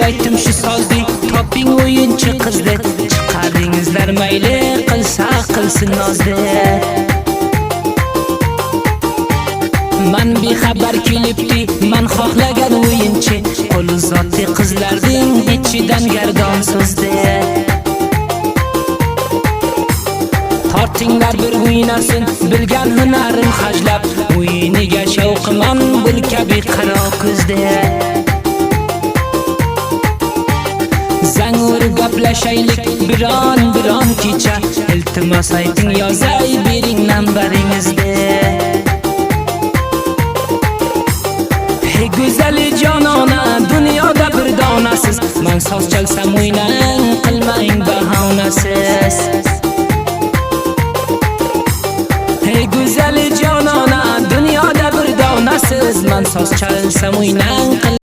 aytdim shu sozni toping o'yinchi qizni chiqardingizlar mayli qilsa qilsin nozdi man bexabar kelibdi man xohlagan o'yinchi qo'li zotli qizlarning ichidan gardon so'zdi tortinglar bir o'ynasin bilgan hunarim hajlab o'yiniga shavqiman bul kabi qaro ko'zda Zangur gaplashaylik biron kecha iltimos ayting yozay bering nambaringizda Hey go'zali jonona dunyoda bir donasiz men soz chalsam o'ynang qilmang bahonasiz Hey go'zali jonona dunyoda bir donasiz men soz chalsam o'ynang